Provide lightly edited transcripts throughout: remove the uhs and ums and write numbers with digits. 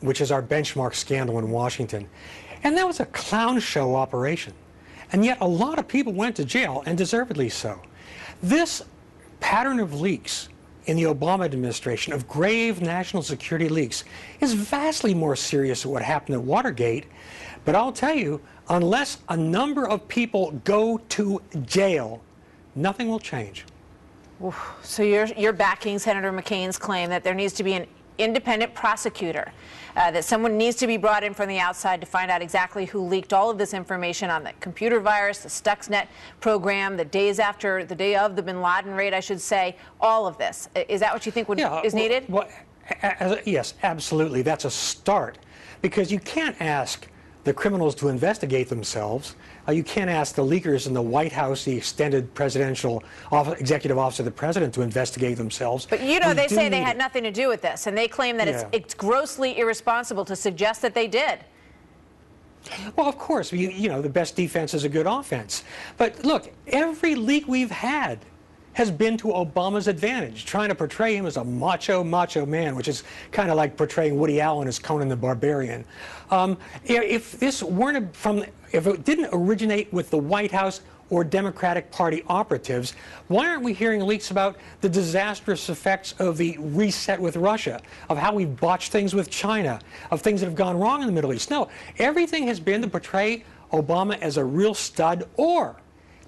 which is our benchmark scandal in Washington. And that was a clown show operation. And yet a lot of people went to jail, and deservedly so. This pattern of leaks in the Obama administration, of grave national security leaks, is vastly more serious than what happened at Watergate. But I'll tell you, unless a number of people go to jail, nothing will change. So you're backing Senator McCain's claim that there needs to be an independent prosecutor, that someone needs to be brought in from the outside to find out exactly who leaked all of this information on the computer virus, the Stuxnet program, the day of the bin Laden raid, I should say, all of this. Is that what you think is needed? Yes, absolutely. That's a start, because you can't ask the criminals to investigate themselves. You can't ask the leakers in the White House, the extended presidential executive office of the president, to investigate themselves. But you know, they say they had nothing to do with this, and they claim that it's grossly irresponsible to suggest that they did. Well, of course, you know, the best defense is a good offense. But look, every leak we've had has been to Obama's advantage, trying to portray him as a macho man, which is kind of like portraying Woody Allen as Conan the Barbarian. If it didn't originate with the White House or Democratic Party operatives, why aren't we hearing leaks about the disastrous effects of the reset with Russia, of how we've botched things with China, of things that have gone wrong in the Middle East? No, everything has been to portray Obama as a real stud, or,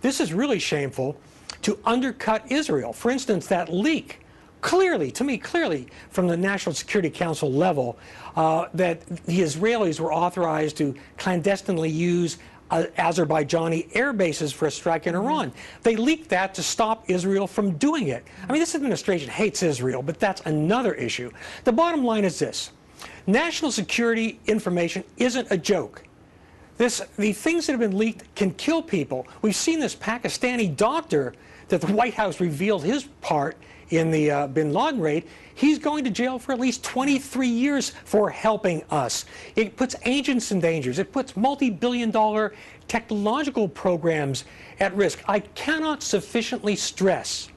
this is really shameful, to undercut Israel. For instance, that leak, clearly, from the National Security Council level, that the Israelis were authorized to clandestinely use Azerbaijani air bases for a strike in Iran. They leaked that to stop Israel from doing it. I mean, this administration hates Israel, but that's another issue. The bottom line is this: national security information isn't a joke. The things that have been leaked can kill people. We've seen this Pakistani doctor that the White House revealed his part in the bin Laden raid. He's going to jail for at least 23 years for helping us. It puts agents in danger. It puts multi-billion-dollar technological programs at risk. I cannot sufficiently stress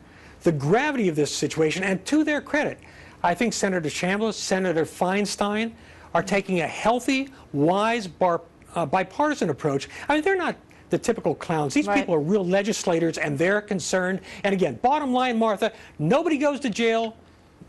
the gravity of this situation, and to their credit, I think Senator Chambliss, Senator Feinstein are taking a healthy, wise, bipartisan approach. I mean, they're not the typical clowns. These people are real legislators, and they're concerned. And again, bottom line, Martha, nobody goes to jail.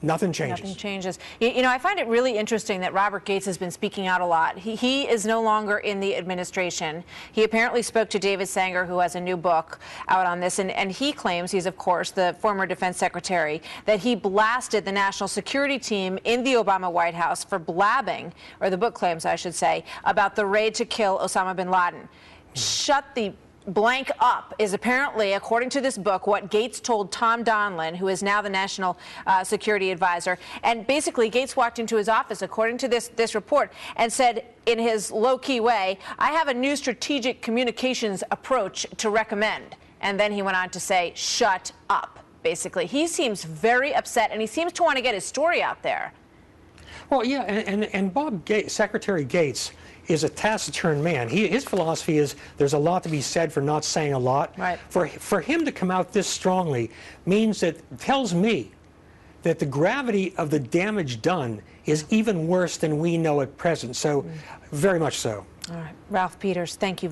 Nothing changes. Nothing changes. You know, I find it really interesting that Robert Gates has been speaking out a lot. He is no longer in the administration. He apparently spoke to David Sanger, who has a new book out on this, and he claims, he's of course the former defense secretary, that he blasted the national security team in the Obama White House for blabbing, or the book claims, I should say, about the raid to kill Osama bin Laden. Shut the blank up is apparently, according to this book, what Gates told Tom Donilon, who is now the national security advisor. And basically, Gates walked into his office, according to this report, and said in his low-key way, "I have a new strategic communications approach to recommend." And then he went on to say, "Shut up," basically. He seems very upset, and he seems to want to get his story out there. Well, yeah, and Bob Gates, Secretary Gates, is a taciturn man. His philosophy is there's a lot to be said for not saying a lot. Right. For him to come out this strongly means tells me that the gravity of the damage done is even worse than we know at present. So, very much so. All right, Ralph Peters, thank you.